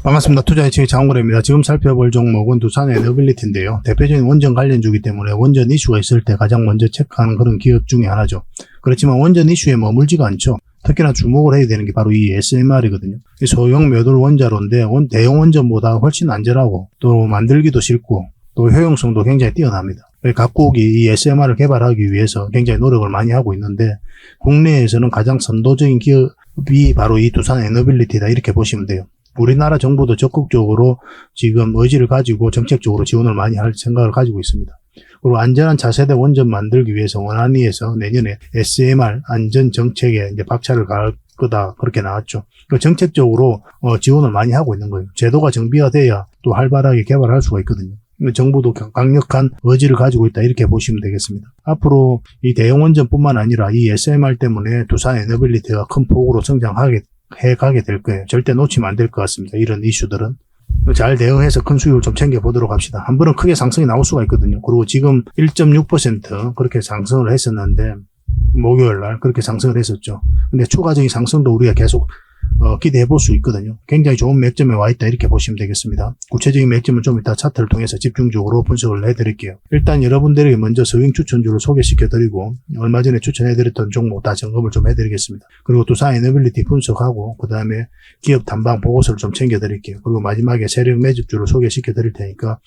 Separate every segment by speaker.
Speaker 1: 반갑습니다. 투자예측의 장원거래입니다. 지금 살펴볼 종목은 두산에너빌리티인데요. 대표적인 원전 관련주이기 때문에 원전 이슈가 있을 때 가장 먼저 체크하는 그런 기업 중에 하나죠. 그렇지만 원전 이슈에 머물지가 않죠. 특히나 주목을 해야 되는 게 바로 이 SMR이거든요. 소형 묘돌 원자로인데 대형 원전보다 훨씬 안전하고 또 만들기도 쉽고 또 효용성도 굉장히 뛰어납니다. 각국이 이 SMR을 개발하기 위해서 굉장히 노력을 많이 하고 있는데 국내에서는 가장 선도적인 기업이 바로 이 두산에너빌리티다 이렇게 보시면 돼요. 우리나라 정부도 적극적으로 지금 의지를 가지고 정책적으로 지원을 많이 할 생각을 가지고 있습니다. 그리고 안전한 차세대 원전 만들기 위해서 원안위에서 내년에 SMR 안전 정책에 이제 박차를 가할 거다 그렇게 나왔죠. 정책적으로 지원을 많이 하고 있는 거예요. 제도가 정비화돼야 또 활발하게 개발할 수가 있거든요. 정부도 강력한 의지를 가지고 있다 이렇게 보시면 되겠습니다. 앞으로 이 대형 원전뿐만 아니라 이 SMR 때문에 두산에너빌리티가 큰 폭으로 성장하게 해가게 될 거예요. 절대 놓치면 안 될 것 같습니다. 이런 이슈들은. 잘 대응해서 큰 수익을 좀 챙겨보도록 합시다. 한 번은 크게 상승이 나올 수가 있거든요. 그리고 지금 1.6% 그렇게 상승을 했었는데 목요일날 그렇게 상승을 했었죠. 근데 추가적인 상승도 우리가 계속 기대해 볼 수 있거든요. 굉장히 좋은 맥점에 와 있다 이렇게 보시면 되겠습니다. 구체적인 맥점은 좀 이따 차트를 통해서 집중적으로 분석을 해드릴게요. 일단 여러분들에게 먼저 서윙 추천주를 소개시켜 드리고 얼마 전에 추천해 드렸던 종목 다 점검을 좀 해드리겠습니다. 그리고 두산에너빌리티 분석하고 그 다음에 기업 탐방 보고서를 좀 챙겨 드릴게요. 그리고 마지막에 세력 매집주를 소개시켜 드릴 테니까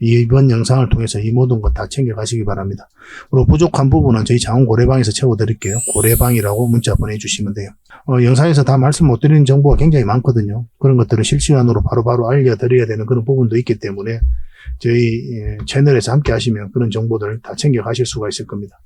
Speaker 1: 이번 영상을 통해서 이 모든 것 다 챙겨가시기 바랍니다. 그리고 부족한 부분은 저희 자원 고래방에서 채워드릴게요. 고래방이라고 문자 보내주시면 돼요. 영상에서 다 말씀 못 드리는 정보가 굉장히 많거든요. 그런 것들을 실시간으로 바로바로 알려드려야 되는 그런 부분도 있기 때문에 저희 채널에서 함께 하시면 그런 정보들을 다 챙겨가실 수가 있을 겁니다.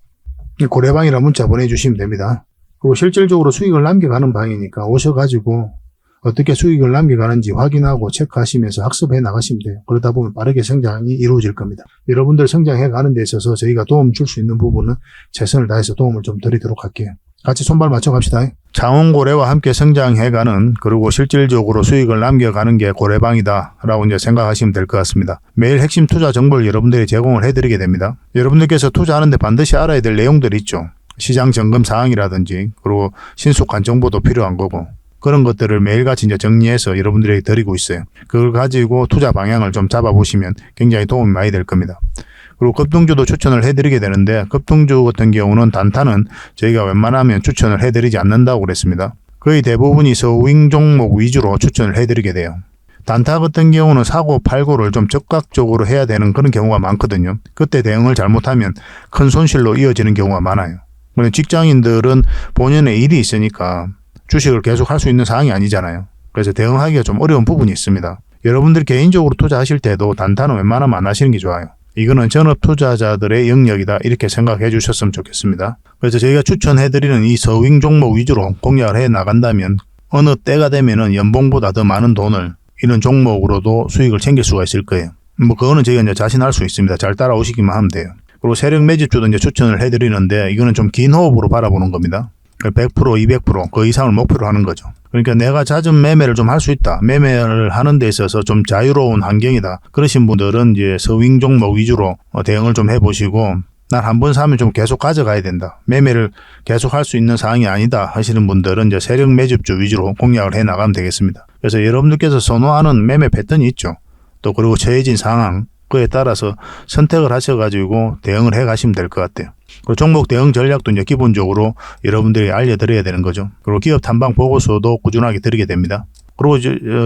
Speaker 1: 고래방이라 문자 보내주시면 됩니다. 그리고 실질적으로 수익을 남겨가는 방이니까 오셔가지고 어떻게 수익을 남겨가는지 확인하고 체크하시면서 학습해 나가시면 돼요. 그러다 보면 빠르게 성장이 이루어질 겁니다. 여러분들 성장해 가는 데 있어서 저희가 도움 줄 수 있는 부분은 최선을 다해서 도움을 좀 드리도록 할게요. 같이 손발 맞춰 갑시다. 자원고래와 함께 성장해가는 그리고 실질적으로 수익을 남겨가는 게 고래방이다 라고 이제 생각하시면 될 것 같습니다. 매일 핵심 투자 정보를 여러분들이 제공을 해드리게 됩니다. 여러분들께서 투자하는데 반드시 알아야 될 내용들이 있죠. 시장 점검 사항이라든지 그리고 신속한 정보도 필요한 거고 그런 것들을 매일같이 이제 정리해서 여러분들에게 드리고 있어요. 그걸 가지고 투자 방향을 좀 잡아보시면 굉장히 도움이 많이 될 겁니다. 그리고 급등주도 추천을 해드리게 되는데 급등주 같은 경우는 단타는 저희가 웬만하면 추천을 해드리지 않는다고 그랬습니다. 거의 대부분이 서윙 종목 위주로 추천을 해드리게 돼요. 단타 같은 경우는 사고 팔고를 좀 적극적으로 해야 되는 그런 경우가 많거든요. 그때 대응을 잘못하면 큰 손실로 이어지는 경우가 많아요. 그런데 직장인들은 본연의 일이 있으니까 주식을 계속 할 수 있는 상황이 아니잖아요. 그래서 대응하기가 좀 어려운 부분이 있습니다. 여러분들 개인적으로 투자하실 때도 단타는 웬만하면 안 하시는 게 좋아요. 이거는 전업 투자자들의 영역이다 이렇게 생각해 주셨으면 좋겠습니다. 그래서 저희가 추천해드리는 이 서윙 종목 위주로 공략을 해 나간다면 어느 때가 되면은 연봉보다 더 많은 돈을 이런 종목으로도 수익을 챙길 수가 있을 거예요. 그거는 저희가 이제 자신할 수 있습니다. 잘 따라오시기만 하면 돼요. 그리고 세력 매집주도 이제 추천을 해드리는데 이거는 좀 긴 호흡으로 바라보는 겁니다. 100%, 200%, 그 이상을 목표로 하는 거죠. 그러니까 내가 잦은 매매를 좀 할 수 있다. 매매를 하는 데 있어서 좀 자유로운 환경이다. 그러신 분들은 이제 서윙 종목 위주로 대응을 좀 해보시고 난 한 번 사면 좀 계속 가져가야 된다. 매매를 계속 할 수 있는 상황이 아니다 하시는 분들은 이제 세력 매집주 위주로 공략을 해 나가면 되겠습니다. 그래서 여러분들께서 선호하는 매매 패턴이 있죠. 또 그리고 처해진 상황 그에 따라서 선택을 하셔가지고 대응을 해 가시면 될 것 같아요. 그리고 종목 대응 전략도 이제 기본적으로 여러분들이 알려드려야 되는 거죠. 그리고 기업 탐방 보고서도 꾸준하게 드리게 됩니다. 그리고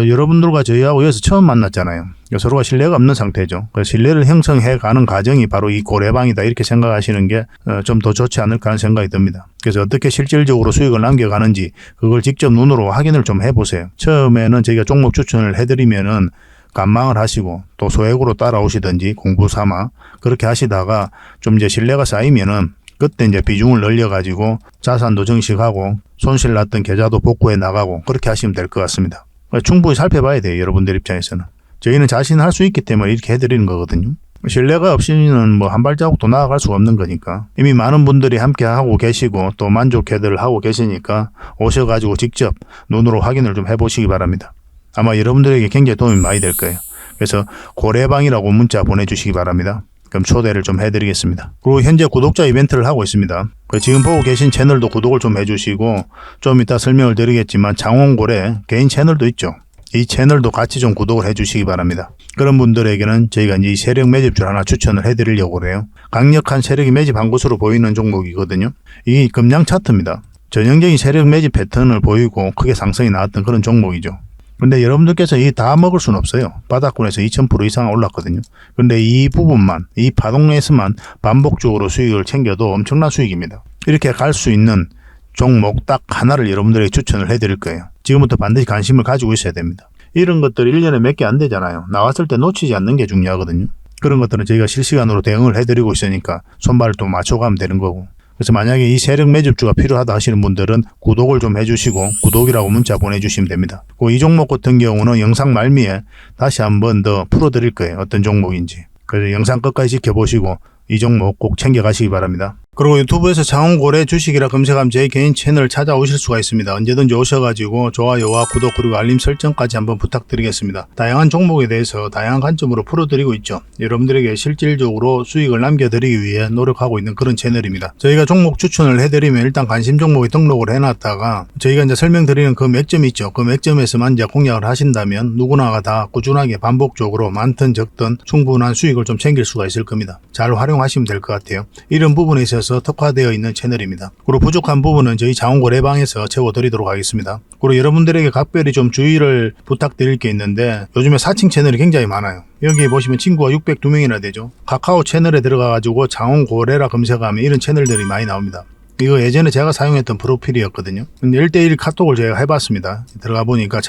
Speaker 1: 여러분들과 저희하고 여기서 처음 만났잖아요. 서로가 신뢰가 없는 상태죠. 그래서 신뢰를 형성해 가는 과정이 바로 이 고래방이다 이렇게 생각하시는 게 좀 더 좋지 않을까 하는 생각이 듭니다. 그래서 어떻게 실질적으로 수익을 남겨가는지 그걸 직접 눈으로 확인을 좀 해보세요. 처음에는 저희가 종목 추천을 해드리면은 관망을 하시고 또 소액으로 따라오시든지 공부 삼아 그렇게 하시다가 좀 이제 신뢰가 쌓이면은 그때 이제 비중을 늘려가지고 자산도 증식하고 손실 났던 계좌도 복구해 나가고 그렇게 하시면 될 것 같습니다. 충분히 살펴봐야 돼요. 여러분들 입장에서는. 저희는 자신할 수 있기 때문에 이렇게 해드리는 거거든요. 신뢰가 없이는 뭐 한 발자국도 나아갈 수가 없는 거니까 이미 많은 분들이 함께 하고 계시고 또 만족해들 하고 계시니까 오셔가지고 직접 눈으로 확인을 좀 해보시기 바랍니다. 아마 여러분들에게 굉장히 도움이 많이 될 거예요. 그래서 고래방이라고 문자 보내주시기 바랍니다. 그럼 초대를 좀 해드리겠습니다. 그리고 현재 구독자 이벤트를 하고 있습니다. 지금 보고 계신 채널도 구독을 좀 해주시고 좀 이따 설명을 드리겠지만 장원고래 개인 채널도 있죠. 이 채널도 같이 좀 구독을 해주시기 바랍니다. 그런 분들에게는 저희가 이제 이 세력 매집줄 하나 추천을 해드리려고 그래요. 강력한 세력이 매집한 것으로 보이는 종목이거든요. 이 금량 차트입니다. 전형적인 세력 매집 패턴을 보이고 크게 상승이 나왔던 그런 종목이죠. 근데 여러분들께서 이 다 먹을 수는 없어요. 바닥권에서 2000% 이상 올랐거든요. 근데 이 부분만, 이 파동에서만 반복적으로 수익을 챙겨도 엄청난 수익입니다. 이렇게 갈 수 있는 종목 딱 하나를 여러분들에게 추천을 해드릴 거예요. 지금부터 반드시 관심을 가지고 있어야 됩니다. 이런 것들이 1년에 몇 개 안 되잖아요. 나왔을 때 놓치지 않는 게 중요하거든요. 그런 것들은 저희가 실시간으로 대응을 해드리고 있으니까 손발을 또 맞춰가면 되는 거고. 그래서 만약에 이 세력 매집주가 필요하다 하시는 분들은 구독을 좀 해주시고 구독이라고 문자 보내주시면 됩니다. 이 종목 같은 경우는 영상 말미에 다시 한번 더 풀어드릴 거예요. 어떤 종목인지. 그래서 영상 끝까지 지켜보시고 이 종목 꼭 챙겨가시기 바랍니다. 그리고 유튜브에서 장원고래 주식이라 검색하면 제 개인 채널 찾아오실 수가 있습니다. 언제든지 오셔가지고 좋아요와 구독 그리고 알림 설정까지 한번 부탁드리겠습니다. 다양한 종목에 대해서 다양한 관점으로 풀어드리고 있죠. 여러분들에게 실질적으로 수익을 남겨드리기 위해 노력하고 있는 그런 채널입니다. 저희가 종목 추천을 해드리면 일단 관심 종목에 등록을 해놨다가 저희가 이제 설명드리는 그 맥점이 있죠. 그 맥점에서만 이제 공략을 하신다면 누구나가 다 꾸준하게 반복적으로 많든 적든 충분한 수익을 좀 챙길 수가 있을 겁니다. 잘 활용하시면 될 것 같아요. 이런 부분에 있어서 특화되어 있는 채널입니다. 그리고 부족한 부분은 저희 장원고래방에서 채워드리도록 하겠습니다. 그리고 여러분들에게 각별히 좀 주의를 부탁드릴 게 있는데 요즘에 사칭 채널이 굉장히 많아요. 여기 보시면 친구가 602명이나 되죠. 카카오 채널에 들어가가지고 장원고래라 검색하면 이런 채널들이 많이 나옵니다. 이거 예전에 제가 사용했던 프로필이었거든요. 근데 1대1 카톡을 제가 해봤습니다. 들어가 보니까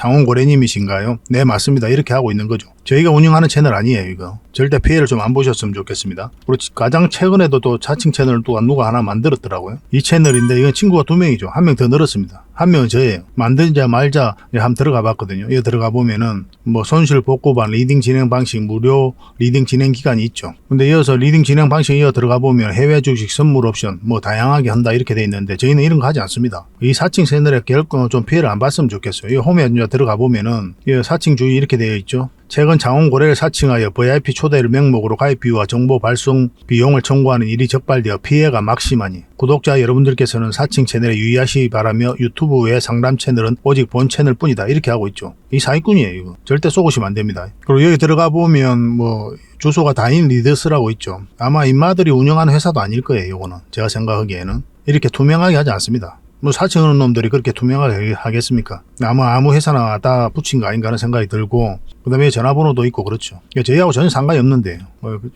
Speaker 1: 장원고래님이신가요? 네, 맞습니다. 이렇게 하고 있는 거죠. 저희가 운영하는 채널 아니에요, 이거. 절대 피해를 좀 안 보셨으면 좋겠습니다. 그리고 가장 최근에도 또 자칭 채널을 또 누가 하나 만들었더라고요. 이 채널인데 이건 친구가 2명이죠. 1명 더 늘었습니다. 1명은 저예요. 만들자 말자 한번 들어가 봤거든요. 이거 들어가 보면은 뭐 손실 복구반 리딩 진행 방식 무료 리딩 진행 기간이 있죠. 근데 이어서 리딩 진행 방식 이어 들어가 보면 해외 주식 선물 옵션 뭐 다양하게 한다 이렇게 돼 있는데 저희는 이런 거 하지 않습니다. 이 사칭 채널에 결코 좀 피해를 안 봤으면 좋겠어요. 이 홈에 들어가 보면은 이 사칭 주의 이렇게 되어 있죠. 최근 장원고래를 사칭하여 VIP 초대를 명목으로 가입 비유와 정보 발송 비용을 청구하는 일이 적발되어 피해가 막심하니 구독자 여러분들께서는 사칭 채널에 유의하시기 바라며 유튜브 외 상담 채널은 오직 본 채널 뿐이다 이렇게 하고 있죠. 이 사기꾼이에요. 이거 절대 쏘고시면 안 됩니다. 그리고 여기 들어가 보면 뭐 주소가 다인 리더스라고 있죠. 아마 인마들이 운영하는 회사도 아닐 거예요. 이거는 제가 생각하기에는 이렇게 투명하게 하지 않습니다. 뭐 사칭하는 놈들이 그렇게 투명하게 하겠습니까? 아무 회사나 다 붙인 거 아닌가 하는 생각이 들고 그 다음에 전화번호도 있고 그렇죠. 저희하고 전혀 상관이 없는데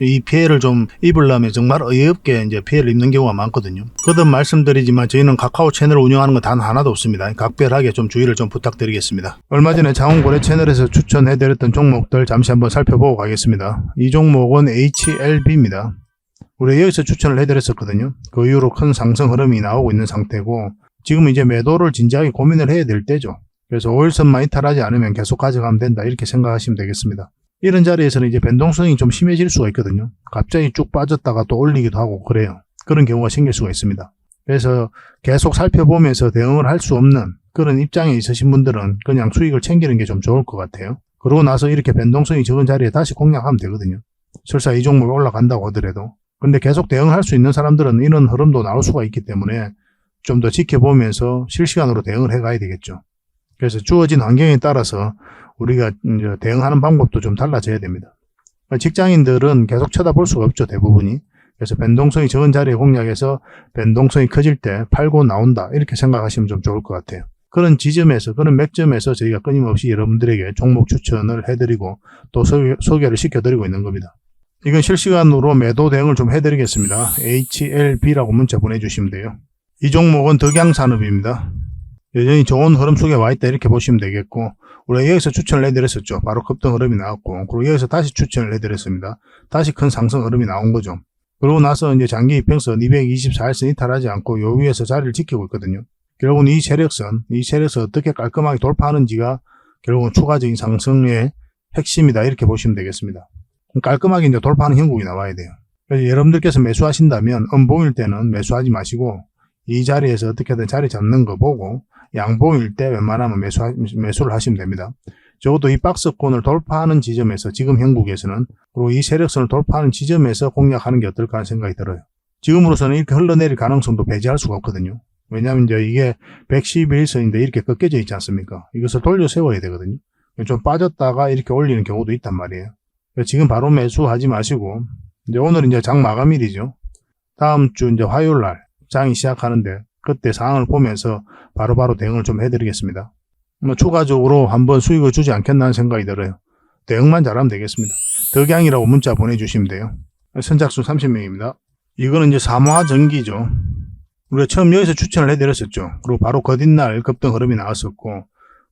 Speaker 1: 이 피해를 좀 입으려면 정말 어이없게 이제 피해를 입는 경우가 많거든요. 거듭 말씀드리지만 저희는 카카오 채널을 운영하는 건 단 하나도 없습니다. 각별하게 좀 주의를 좀 부탁드리겠습니다. 얼마 전에 장원고래 채널에서 추천해드렸던 종목들 잠시 한번 살펴보고 가겠습니다. 이 종목은 HLB입니다. 우리 여기서 추천을 해드렸었거든요. 그 이후로 큰 상승 흐름이 나오고 있는 상태고 지금 이제 매도를 진지하게 고민을 해야 될 때죠. 그래서 5일선만 이탈하지 않으면 계속 가져가면 된다 이렇게 생각하시면 되겠습니다. 이런 자리에서는 이제 변동성이 좀 심해질 수가 있거든요. 갑자기 쭉 빠졌다가 또 올리기도 하고 그래요. 그런 경우가 생길 수가 있습니다. 그래서 계속 살펴보면서 대응을 할 수 없는 그런 입장에 있으신 분들은 그냥 수익을 챙기는 게 좀 좋을 것 같아요. 그러고 나서 이렇게 변동성이 적은 자리에 다시 공략하면 되거든요. 설사 이 종목이 올라간다고 하더라도. 근데 계속 대응할 수 있는 사람들은 이런 흐름도 나올 수가 있기 때문에 좀 더 지켜보면서 실시간으로 대응을 해가야 되겠죠. 그래서 주어진 환경에 따라서 우리가 이제 대응하는 방법도 좀 달라져야 됩니다. 직장인들은 계속 쳐다볼 수가 없죠, 대부분이. 그래서 변동성이 적은 자리에 공략해서 변동성이 커질 때 팔고 나온다 이렇게 생각하시면 좀 좋을 것 같아요. 그런 지점에서 그런 맥점에서 저희가 끊임없이 여러분들에게 종목 추천을 해드리고 또 소개를 시켜드리고 있는 겁니다. 이건 실시간으로 매도 대응을 좀 해드리겠습니다. HLB라고 문자 보내주시면 돼요. 이 종목은 덕양산업입니다. 여전히 좋은 흐름 속에 와있다 이렇게 보시면 되겠고 우리가 여기서 추천을 해드렸었죠. 바로 급등 흐름이 나왔고 그리고 여기서 다시 추천을 해드렸습니다. 다시 큰 상승 흐름이 나온 거죠. 그러고 나서 이제 장기 이평선 224일선 이탈하지 않고 요 위에서 자리를 지키고 있거든요. 결국은 이 세력선 어떻게 깔끔하게 돌파하는지가 결국은 추가적인 상승의 핵심이다 이렇게 보시면 되겠습니다. 깔끔하게 이제 돌파하는 형국이 나와야 돼요. 그래서 여러분들께서 매수하신다면 음봉일 때는 매수하지 마시고 이 자리에서 어떻게든 자리 잡는 거 보고 양봉일 때 웬만하면 매수를 하시면 됩니다. 적어도 이 박스권을 돌파하는 지점에서 지금 형국에서는 그리고 이 세력선을 돌파하는 지점에서 공략하는 게 어떨까 하는 생각이 들어요. 지금으로서는 이렇게 흘러내릴 가능성도 배제할 수가 없거든요. 왜냐하면 이제 이게 111선인데 이렇게 꺾여져 있지 않습니까? 이것을 돌려 세워야 되거든요. 좀 빠졌다가 이렇게 올리는 경우도 있단 말이에요. 지금 바로 매수하지 마시고, 이제 오늘 이제 장 마감일이죠. 다음 주 이제 화요일 날 장이 시작하는데, 그때 상황을 보면서 바로바로 대응을 좀 해드리겠습니다. 추가적으로 한번 수익을 주지 않겠나 하는 생각이 들어요. 대응만 잘하면 되겠습니다. 덕양이라고 문자 보내주시면 돼요. 선착순 30명입니다. 이거는 이제 삼화전기죠. 우리가 처음 여기서 추천을 해드렸었죠. 그리고 바로 그 뒷날 급등 흐름이 나왔었고,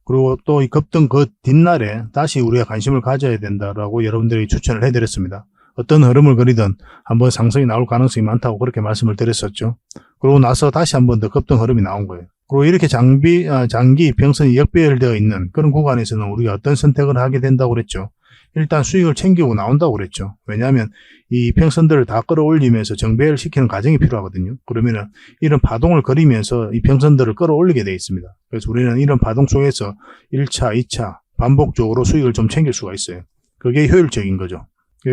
Speaker 1: 그리고 또 이 급등 그 뒷날에 다시 우리가 관심을 가져야 된다라고 여러분들이 추천을 해드렸습니다. 어떤 흐름을 그리든 한번 상승이 나올 가능성이 많다고 그렇게 말씀을 드렸었죠. 그러고 나서 다시 한번 더 급등 흐름이 나온 거예요. 그리고 이렇게 장기 평선이 역배열되어 있는 그런 구간에서는 우리가 어떤 선택을 하게 된다고 그랬죠. 일단 수익을 챙기고 나온다고 그랬죠. 왜냐하면 이 평선들을 다 끌어올리면서 정배열 시키는 과정이 필요하거든요. 그러면은 이런 파동을 그리면서 이 평선들을 끌어올리게 되어 있습니다. 그래서 우리는 이런 파동 속에서 1차, 2차 반복적으로 수익을 좀 챙길 수가 있어요. 그게 효율적인 거죠.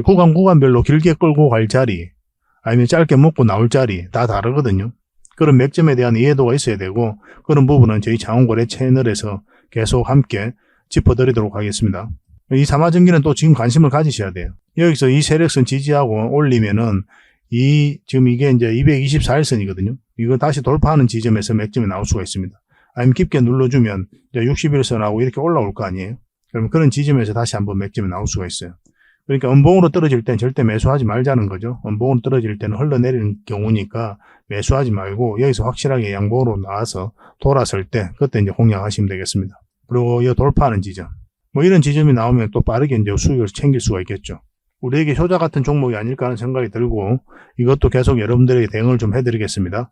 Speaker 1: 구간별로 길게 끌고 갈 자리, 아니면 짧게 먹고 나올 자리 다 다르거든요. 그런 맥점에 대한 이해도가 있어야 되고, 그런 부분은 저희 장원거래 채널에서 계속 함께 짚어드리도록 하겠습니다. 이 삼화전기는 또 지금 관심을 가지셔야 돼요. 여기서 이 세력선 지지하고 올리면은 지금 이게 이제 224일선이거든요. 이거 다시 돌파하는 지점에서 맥점이 나올 수가 있습니다. 아니면 깊게 눌러주면 이제 60일선하고 이렇게 올라올 거 아니에요. 그러면 그런 지점에서 다시 한번 맥점이 나올 수가 있어요. 그러니까 음봉으로 떨어질 땐 절대 매수하지 말자는 거죠. 음봉으로 떨어질 때는 흘러내리는 경우니까 매수하지 말고 여기서 확실하게 양봉으로 나와서 돌았을 때 그때 이제 공략하시면 되겠습니다. 그리고 이 돌파하는 지점, 이런 지점이 나오면 또 빠르게 이제 수익을 챙길 수가 있겠죠. 우리에게 효자 같은 종목이 아닐까 하는 생각이 들고, 이것도 계속 여러분들에게 대응을 좀 해드리겠습니다.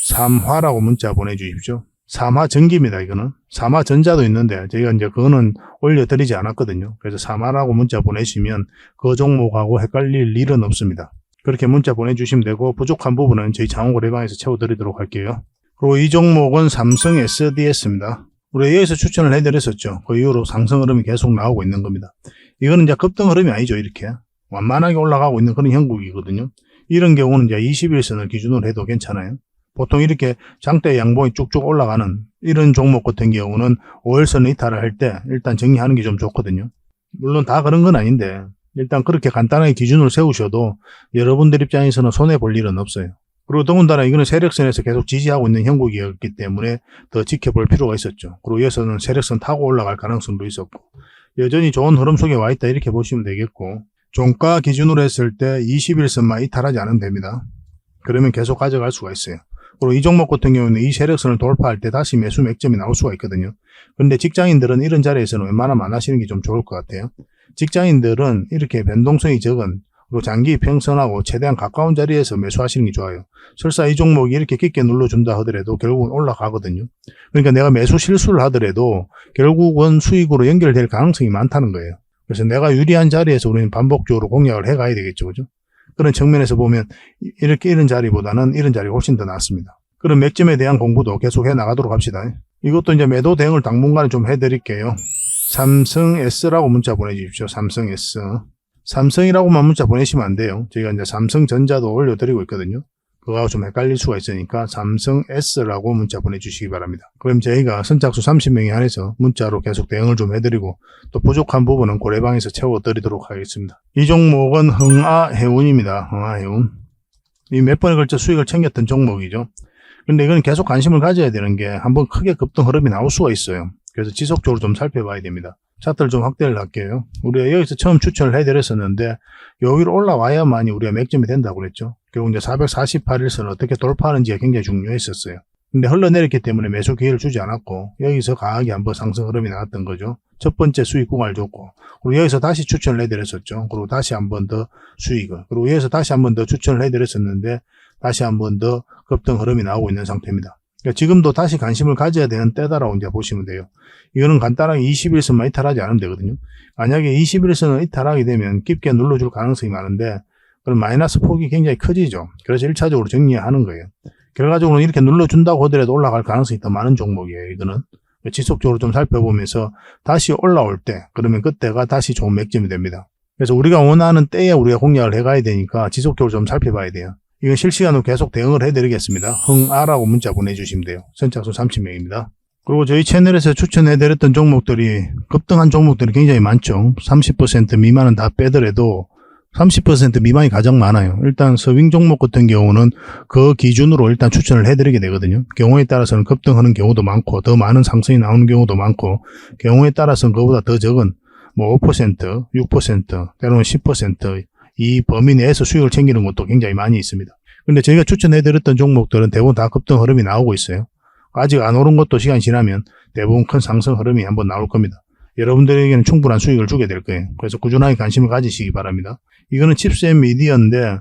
Speaker 1: 삼화라고 문자 보내주십시오. 삼화전기입니다. 이거는 삼화전자도 있는데 저희가 이제 그거는 올려드리지 않았거든요. 그래서 삼화라고 문자 보내시면 그 종목하고 헷갈릴 일은 없습니다. 그렇게 문자 보내주시면 되고, 부족한 부분은 저희 장원거래방에서 채워드리도록 할게요. 그리고 이 종목은 삼성 SDS입니다. 우리 여기서 추천을 해드렸었죠. 그 이후로 상승 흐름이 계속 나오고 있는 겁니다. 이거는 이제 급등 흐름이 아니죠. 이렇게 완만하게 올라가고 있는 그런 형국이거든요. 이런 경우는 이제 21선을 기준으로 해도 괜찮아요. 보통 이렇게 장대 양봉이 쭉쭉 올라가는 이런 종목 같은 경우는 5일선을 이탈을 할 때 일단 정리하는 게 좀 좋거든요. 물론 다 그런 건 아닌데 일단 그렇게 간단하게 기준을 세우셔도 여러분들 입장에서는 손해볼 일은 없어요. 그리고 더군다나 이거는 세력선에서 계속 지지하고 있는 형국이었기 때문에 더 지켜볼 필요가 있었죠. 그리고 여기서는 세력선 타고 올라갈 가능성도 있었고, 여전히 좋은 흐름 속에 와 있다 이렇게 보시면 되겠고, 종가 기준으로 했을 때 21선만 이탈하지 않으면 됩니다. 그러면 계속 가져갈 수가 있어요. 그리고 이 종목 같은 경우는 이 세력선을 돌파할 때 다시 매수 맥점이 나올 수가 있거든요. 그런데 직장인들은 이런 자리에서는 웬만하면 안 하시는 게 좀 좋을 것 같아요. 직장인들은 이렇게 변동성이 적은, 그리고 장기 평선하고 최대한 가까운 자리에서 매수하시는 게 좋아요. 설사 이 종목이 이렇게 깊게 눌러준다 하더라도 결국은 올라가거든요. 그러니까 내가 매수 실수를 하더라도 결국은 수익으로 연결될 가능성이 많다는 거예요. 그래서 내가 유리한 자리에서 우리는 반복적으로 공략을 해가야 되겠죠. 그죠? 그런 측면에서 보면 이런 자리보다는 이런 자리가 훨씬 더 낫습니다. 그런 맥점에 대한 공부도 계속 해 나가도록 합시다. 이것도 이제 매도 대응을 당분간에 좀 해드릴게요. 삼성 S라고 문자 보내주십시오. 삼성 S. 삼성이라고만 문자 보내시면 안 돼요. 저희가 이제 삼성전자도 올려드리고 있거든요. 그거하고 좀 헷갈릴 수가 있으니까 삼성 S라고 문자 보내주시기 바랍니다. 그럼 저희가 선착수 30명에 한해서 문자로 계속 대응을 좀 해드리고, 또 부족한 부분은 고래방에서 채워드리도록 하겠습니다. 이 종목은 흥아해운입니다. 흥아해운. 이 몇 번에 걸쳐 수익을 챙겼던 종목이죠. 근데 이건 계속 관심을 가져야 되는 게 한번 크게 급등 흐름이 나올 수가 있어요. 그래서 지속적으로 좀 살펴봐야 됩니다. 차트를 좀 확대를 할게요. 우리가 여기서 처음 추천을 해드렸었는데 여기로 올라와야만이 우리가 맥점이 된다고 그랬죠. 결국 이제 448일선을 어떻게 돌파하는지가 굉장히 중요했었어요. 근데 흘러내렸기 때문에 매수 기회를 주지 않았고, 여기서 강하게 한번 상승 흐름이 나왔던 거죠. 첫 번째 수익 구간을 줬고, 그리고 여기서 다시 추천을 해드렸었죠. 그리고 다시 한번 더 수익을, 그리고 여기서 다시 한번 더 추천을 해드렸었는데 다시 한번 더 급등 흐름이 나오고 있는 상태입니다. 그러니까 지금도 다시 관심을 가져야 되는 때다라고 이제 보시면 돼요. 이거는 간단하게 21선만 이탈하지 않으면 되거든요. 만약에 21선을 이탈하게 되면 깊게 눌러줄 가능성이 많은데, 그럼 마이너스 폭이 굉장히 커지죠. 그래서 1차적으로 정리하는 거예요. 결과적으로 이렇게 눌러준다고 하더라도 올라갈 가능성이 더 많은 종목이에요. 이거는 지속적으로 좀 살펴보면서 다시 올라올 때, 그러면 그때가 다시 좋은 맥점이 됩니다. 그래서 우리가 원하는 때에 우리가 공략을 해가야 되니까 지속적으로 좀 살펴봐야 돼요. 이건 실시간으로 계속 대응을 해드리겠습니다. 흥아라고 문자 보내주시면 돼요. 선착순 30명입니다. 그리고 저희 채널에서 추천해드렸던 종목들이 급등한 종목들이 굉장히 많죠. 30% 미만은 다 빼더라도 30% 미만이 가장 많아요. 일단 서빙 종목 같은 경우는 그 기준으로 일단 추천을 해드리게 되거든요. 경우에 따라서는 급등하는 경우도 많고 더 많은 상승이 나오는 경우도 많고 경우에 따라서는 그보다 더 적은 뭐 5%, 6%, 때로는 10% 이 범위 내에서 수익을 챙기는 것도 굉장히 많이 있습니다. 근데 저희가 추천해드렸던 종목들은 대부분 다 급등 흐름이 나오고 있어요. 아직 안 오른 것도 시간이 지나면 대부분 큰 상승 흐름이 한번 나올 겁니다. 여러분들에게는 충분한 수익을 주게 될 거예요. 그래서 꾸준하게 관심을 가지시기 바랍니다. 이거는 칩셋 미디어인데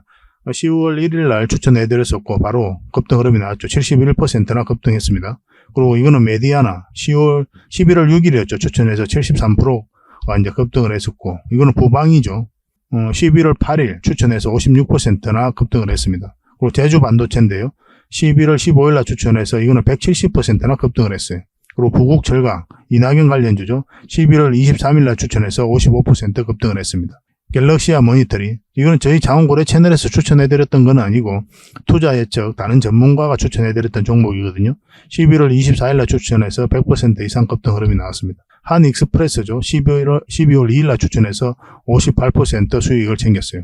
Speaker 1: 10월 1일 날 추천해드렸었고 바로 급등 흐름이 나왔죠. 71%나 급등했습니다. 그리고 이거는 메디아나 11월 6일이었죠. 추천해서 73%가 이제 급등을 했었고 이거는 부방이죠. 11월 8일 추천해서 56%나 급등을 했습니다. 그리고 제주 반도체인데요. 11월 15일 날 추천해서 이거는 170%나 급등을 했어요. 그리고 부국 철강, 이낙연 관련주죠. 11월 23일 날 추천해서 55% 급등을 했습니다. 갤럭시아 모니터링, 이거는 저희 자원고래 채널에서 추천해드렸던 건 아니고 투자 예측 다른 전문가가 추천해드렸던 종목이거든요. 11월 24일 날 추천해서 100% 이상 급등 흐름이 나왔습니다. 한익스프레스죠. 12월 2일 날 추천해서 58% 수익을 챙겼어요.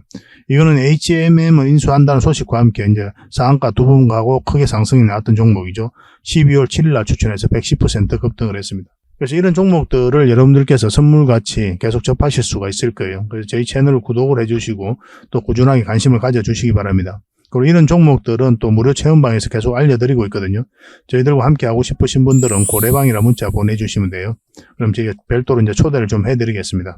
Speaker 1: 이거는 HMM을 인수한다는 소식과 함께 이제 상한가 두 번 가고 크게 상승이 나왔던 종목이죠. 12월 7일 날 추천해서 110% 급등을 했습니다. 그래서 이런 종목들을 여러분들께서 선물같이 계속 접하실 수가 있을 거예요. 그래서 저희 채널을 구독을 해주시고 또 꾸준하게 관심을 가져주시기 바랍니다. 그리고 이런 종목들은 또 무료 체험방에서 계속 알려드리고 있거든요. 저희들과 함께 하고 싶으신 분들은 고래방이라 문자 보내주시면 돼요. 그럼 저희가 별도로 이제 초대를 좀 해드리겠습니다.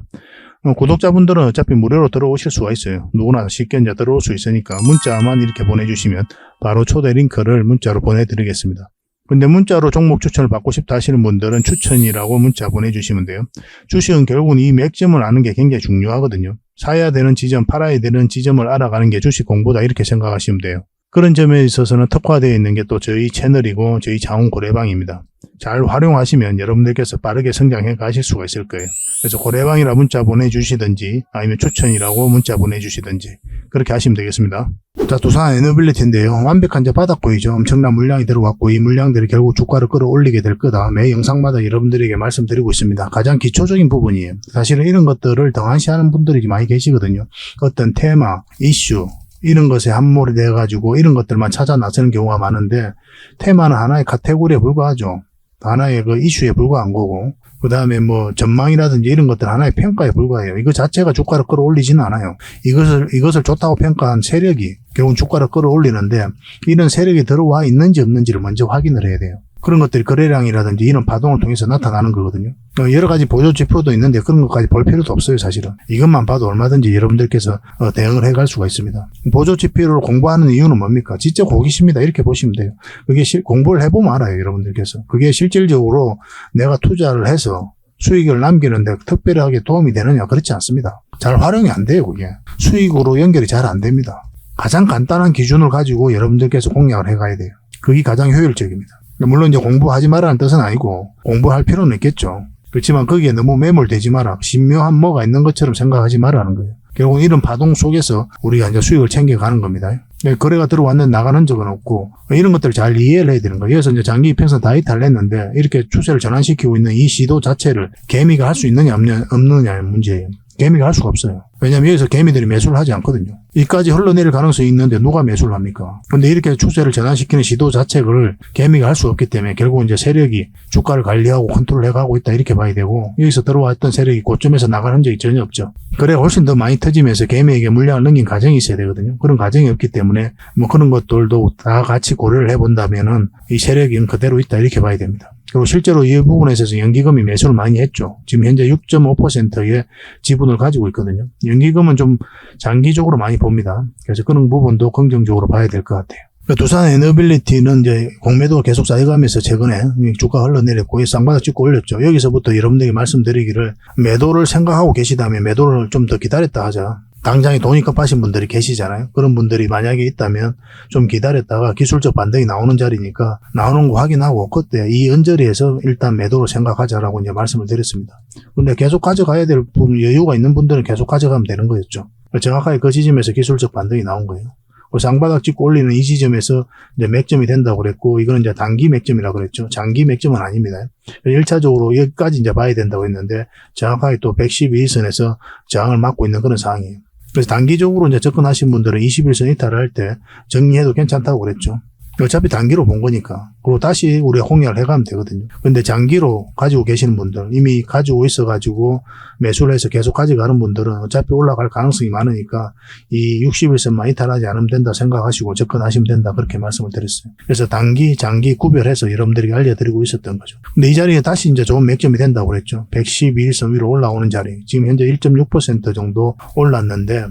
Speaker 1: 구독자분들은 어차피 무료로 들어오실 수가 있어요. 누구나 쉽게 이제 들어올 수 있으니까 문자만 이렇게 보내주시면 바로 초대 링크를 문자로 보내드리겠습니다. 근데 문자로 종목 추천을 받고 싶다 하시는 분들은 추천이라고 문자 보내주시면 돼요. 주식은 결국은 이 맥점을 아는 게 굉장히 중요하거든요. 사야 되는 지점, 팔아야 되는 지점을 알아가는 게 주식 공부다 이렇게 생각하시면 돼요. 그런 점에 있어서는 특화되어 있는 게 또 저희 채널이고 저희 자원고래방입니다. 잘 활용하시면 여러분들께서 빠르게 성장해 가실 수가 있을 거예요. 그래서 고래방이라 문자 보내주시든지 아니면 추천이라고 문자 보내주시든지 그렇게 하시면 되겠습니다. 자, 두산 에너빌리티인데요. 완벽한 이제 바닥고이죠. 엄청난 물량이 들어왔고 이 물량들이 결국 주가를 끌어올리게 될 거다. 매 영상마다 여러분들에게 말씀드리고 있습니다. 가장 기초적인 부분이에요. 사실은 이런 것들을 등한시하는 분들이 많이 계시거든요. 어떤 테마, 이슈 이런 것에 함몰이 돼가지고 이런 것들만 찾아 나서는 경우가 많은데 테마는 하나의 카테고리에 불과하죠. 하나의 그 이슈에 불과한 거고 그 다음에 뭐 전망이라든지 이런 것들 하나의 평가에 불과해요. 이거 자체가 주가를 끌어올리지는 않아요. 이것을 좋다고 평가한 세력이 결국은 주가를 끌어올리는데 이런 세력이 들어와 있는지 없는지를 먼저 확인을 해야 돼요. 그런 것들이 거래량이라든지 이런 파동을 통해서 나타나는 거거든요. 여러 가지 보조 지표도 있는데 그런 것까지 볼 필요도 없어요, 사실은. 이것만 봐도 얼마든지 여러분들께서 대응을 해갈 수가 있습니다. 보조 지표를 공부하는 이유는 뭡니까? 진짜 호기심이다 이렇게 보시면 돼요. 그게 공부를 해보면 알아요, 여러분들께서. 그게 실질적으로 내가 투자를 해서 수익을 남기는데 특별하게 도움이 되느냐? 그렇지 않습니다. 잘 활용이 안 돼요, 그게. 수익으로 연결이 잘 안 됩니다. 가장 간단한 기준을 가지고 여러분들께서 공략을 해가야 돼요. 그게 가장 효율적입니다. 물론 이제 공부하지 말라는 뜻은 아니고 공부할 필요는 있겠죠. 그렇지만 거기에 너무 매몰되지 마라. 신묘한 뭐가 있는 것처럼 생각하지 말라는 거예요. 결국 이런 파동 속에서 우리가 이제 수익을 챙겨가는 겁니다. 거래가 들어왔는데 나가는 적은 없고 이런 것들을 잘 이해를 해야 되는 거예요. 그래서 이제 장기 이평선 다 이탈을 했는데 이렇게 추세를 전환시키고 있는 이 시도 자체를 개미가 할 수 있느냐 없느냐의 문제예요. 개미가 할 수가 없어요. 왜냐면 여기서 개미들이 매수를 하지 않거든요. 이까지 흘러내릴 가능성이 있는데 누가 매수를 합니까? 근데 이렇게 추세를 전환시키는 시도 자체를 개미가 할 수 없기 때문에 결국 이제 세력이 주가를 관리하고 컨트롤 해가고 있다 이렇게 봐야 되고 여기서 들어왔던 세력이 고점에서 나가는 적이 전혀 없죠. 그래 훨씬 더 많이 터지면서 개미에게 물량을 넘긴 과정이 있어야 되거든요. 그런 과정이 없기 때문에 뭐 그런 것들도 다 같이 고려를 해본다면은 이 세력이 그대로 있다 이렇게 봐야 됩니다. 그리고 실제로 이 부분에 있어서 연기금이 매수를 많이 했죠. 지금 현재 6.5%의 지분을 가지고 있거든요. 연기금은 좀 장기적으로 많이 봅니다. 그래서 그런 부분도 긍정적으로 봐야 될 것 같아요. 두산 에너빌리티는 이제 공매도가 계속 쌓여가면서 최근에 주가 흘러내렸고 쌍바닥 찍고 올렸죠. 여기서부터 여러분들에게 말씀드리기를 매도를 생각하고 계시다면 매도를 좀 더 기다렸다 하자. 당장에 돈이 급하신 분들이 계시잖아요. 그런 분들이 만약에 있다면 좀 기다렸다가 기술적 반등이 나오는 자리니까 나오는 거 확인하고 그때 이 언저리에서 일단 매도를 생각하자라고 이제 말씀을 드렸습니다. 근데 계속 가져가야 될 여유가 있는 분들은 계속 가져가면 되는 거였죠. 정확하게 그 지점에서 기술적 반등이 나온 거예요. 그 쌍바닥 찍고 올리는 이 지점에서 이제 맥점이 된다고 그랬고, 이거는 이제 단기 맥점이라고 그랬죠. 장기 맥점은 아닙니다. 1차적으로 여기까지 이제 봐야 된다고 했는데, 정확하게 또 112일선에서 저항을 막고 있는 그런 상황이에요. 그래서 단기적으로 이제 접근하신 분들은 21선 이탈을 할 때 정리해도 괜찮다고 그랬죠. 어차피 단기로 본 거니까. 그리고 다시 우리가 홍역을 해가면 되거든요. 근데 장기로 가지고 계시는 분들, 이미 가지고 있어가지고 매수를 해서 계속 가져가는 분들은 어차피 올라갈 가능성이 많으니까 이 60일선만 이탈하지 않으면 된다 생각하시고 접근하시면 된다. 그렇게 말씀을 드렸어요. 그래서 단기, 장기 구별해서 여러분들에게 알려드리고 있었던 거죠. 근데 이 자리에 다시 이제 좋은 맥점이 된다고 그랬죠. 112일선 위로 올라오는 자리. 지금 현재 1.6% 정도 올랐는데,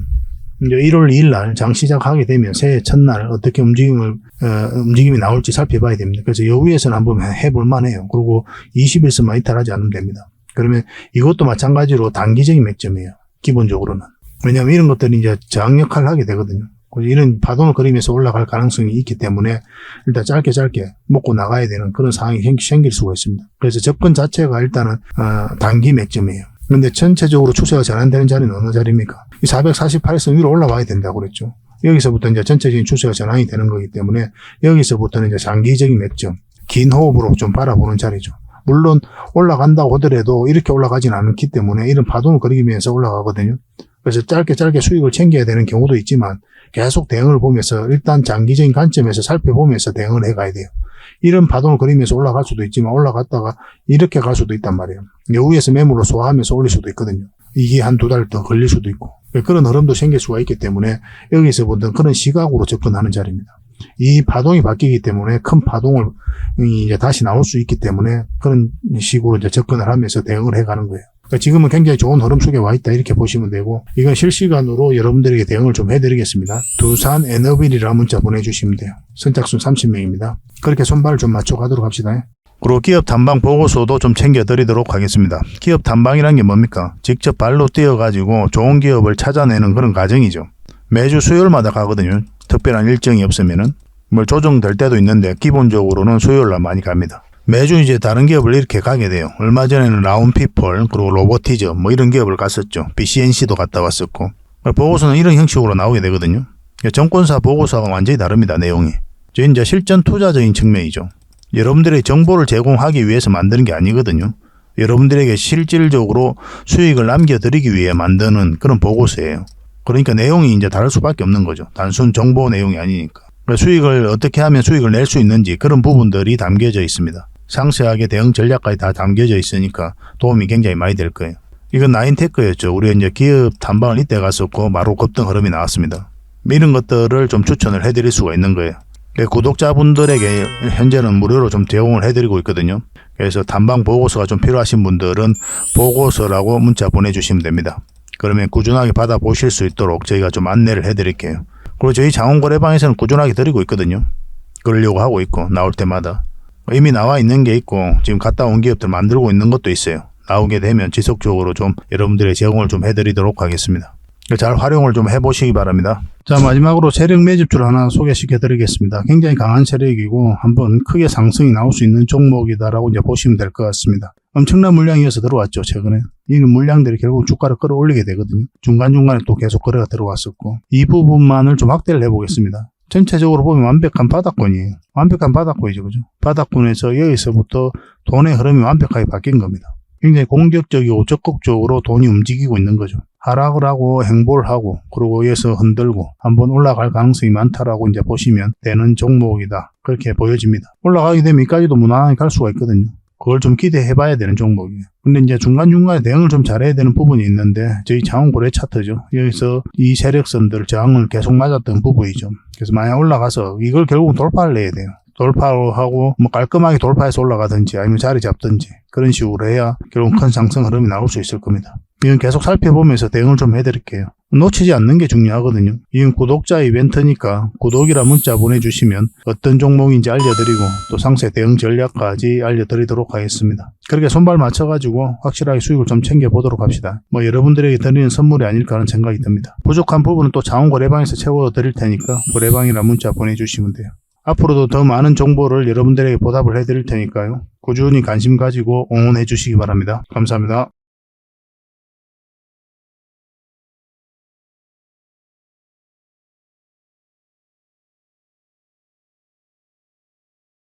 Speaker 1: 이제 1월 2일 날 장 시작하게 되면 새해 첫날 어떻게 움직임이 나올지 살펴봐야 됩니다. 그래서 여기에서는 한번 해볼 만해요. 그리고 20일선만 이탈하지 않으면 됩니다. 그러면 이것도 마찬가지로 단기적인 맥점이에요. 기본적으로는. 왜냐하면 이런 것들이 이제 저항 역할을 하게 되거든요. 이런 파동을 그리면서 올라갈 가능성이 있기 때문에 일단 짧게 먹고 나가야 되는 그런 상황이 생길 수가 있습니다. 그래서 접근 자체가 일단은 단기 맥점이에요. 근데 전체적으로 추세가 전환되는 자리는 어느 자리입니까? 이 448선 위로 올라와야 된다고 그랬죠. 여기서부터 이제 전체적인 추세가 전환이 되는 거기 때문에 여기서부터는 이제 장기적인 맥점, 긴 호흡으로 좀 바라보는 자리죠. 물론 올라간다고 하더라도 이렇게 올라가지는 않기 때문에 이런 파동을 그리면서 올라가거든요. 그래서 짧게 수익을 챙겨야 되는 경우도 있지만 계속 대응을 보면서 일단 장기적인 관점에서 살펴보면서 대응을 해가야 돼요. 이런 파동을 그리면서 올라갈 수도 있지만 올라갔다가 이렇게 갈 수도 있단 말이에요. 여기에서 매물을 소화하면서 올릴 수도 있거든요. 이게 한 두 달 더 걸릴 수도 있고 그런 흐름도 생길 수가 있기 때문에 여기서 보던 그런 시각으로 접근하는 자리입니다. 이 파동이 바뀌기 때문에 큰 파동을 이제 다시 나올 수 있기 때문에 그런 식으로 이제 접근을 하면서 대응을 해가는 거예요. 그러니까 지금은 굉장히 좋은 흐름 속에 와 있다 이렇게 보시면 되고 이건 실시간으로 여러분들에게 대응을 좀 해드리겠습니다. 두산 에너빌이라는 문자 보내주시면 돼요. 선착순 30명입니다. 그렇게 손발을 좀 맞춰가도록 합시다. 그리고 기업 탐방 보고서도 좀 챙겨드리도록 하겠습니다. 기업 탐방이란 게 뭡니까? 직접 발로 뛰어가지고 좋은 기업을 찾아내는 그런 과정이죠. 매주 수요일마다 가거든요. 특별한 일정이 없으면은 조정될 때도 있는데 기본적으로는 수요일날 많이 갑니다. 매주 이제 다른 기업을 이렇게 가게 돼요. 얼마 전에는 라운피플 그리고 로보티즈 이런 기업을 갔었죠. BCNC도 갔다 왔었고 보고서는 이런 형식으로 나오게 되거든요. 정권사 보고서가 완전히 다릅니다. 내용이. 이제 실전 투자적인 측면이죠. 여러분들의 정보를 제공하기 위해서 만드는 게 아니거든요. 여러분들에게 실질적으로 수익을 남겨드리기 위해 만드는 그런 보고서예요. 그러니까 내용이 이제 다를 수밖에 없는 거죠. 단순 정보 내용이 아니니까. 수익을 어떻게 하면 수익을 낼 수 있는지 그런 부분들이 담겨져 있습니다. 상세하게 대응 전략까지 다 담겨져 있으니까 도움이 굉장히 많이 될 거예요. 이건 나인테크였죠. 우리가 이제 기업 탐방을 이때 갔었고 바로 급등 흐름이 나왔습니다. 이런 것들을 좀 추천을 해드릴 수가 있는 거예요. 구독자분들에게 현재는 무료로 좀 제공을 해드리고 있거든요. 그래서 탐방 보고서가 좀 필요하신 분들은 보고서라고 문자 보내주시면 됩니다. 그러면 꾸준하게 받아보실 수 있도록 저희가 좀 안내를 해드릴게요. 그리고 저희 장원거래방에서는 꾸준하게 드리고 있거든요. 그러려고 하고 있고 나올 때마다. 이미 나와 있는 게 있고 지금 갔다 온 기업들 만들고 있는 것도 있어요. 나오게 되면 지속적으로 좀 여러분들의 제공을 좀 해드리도록 하겠습니다. 잘 활용을 좀 해보시기 바랍니다. 자, 마지막으로 세력 매집주를 하나 소개시켜 드리겠습니다. 굉장히 강한 세력이고 한번 크게 상승이 나올 수 있는 종목이다라고 이제 보시면 될 것 같습니다. 엄청난 물량이 이어서 들어왔죠, 최근에. 이 물량들이 결국 주가를 끌어올리게 되거든요. 중간중간에 또 계속 거래가 들어왔었고. 이 부분만을 좀 확대를 해보겠습니다. 전체적으로 보면 완벽한 바닥권이에요. 완벽한 바닥권이죠, 그죠? 바닥권에서 여기서부터 돈의 흐름이 완벽하게 바뀐 겁니다. 굉장히 공격적이고 적극적으로 돈이 움직이고 있는 거죠. 하락을 하고 행보를 하고 그리고 여기서 흔들고 한번 올라갈 가능성이 많다라고 이제 보시면 되는 종목이다. 그렇게 보여집니다. 올라가게 되면 여기까지도 무난하게 갈 수가 있거든요. 그걸 좀 기대해 봐야 되는 종목이에요. 근데 이제 중간중간에 대응을 좀 잘해야 되는 부분이 있는데 저희 장원거래 차트죠. 여기서 이 세력선들 저항을 계속 맞았던 부분이죠. 그래서 만약 올라가서 이걸 결국은 돌파를 해야 돼요. 돌파하고 깔끔하게 돌파해서 올라가든지 아니면 자리 잡든지 그런 식으로 해야 결국 큰 상승 흐름이 나올 수 있을 겁니다. 이건 계속 살펴보면서 대응을 좀 해드릴게요. 놓치지 않는 게 중요하거든요. 이건 구독자 이벤트니까 구독이라 문자 보내주시면 어떤 종목인지 알려드리고 또 상세 대응 전략까지 알려드리도록 하겠습니다. 그렇게 손발 맞춰가지고 확실하게 수익을 좀 챙겨보도록 합시다. 여러분들에게 드리는 선물이 아닐까 하는 생각이 듭니다. 부족한 부분은 또 장원거래방에서 채워드릴 테니까 거래방이라 문자 보내주시면 돼요. 앞으로도 더 많은 정보를 여러분들에게 보답을 해드릴 테니까요. 꾸준히 관심 가지고 응원해 주시기 바랍니다. 감사합니다.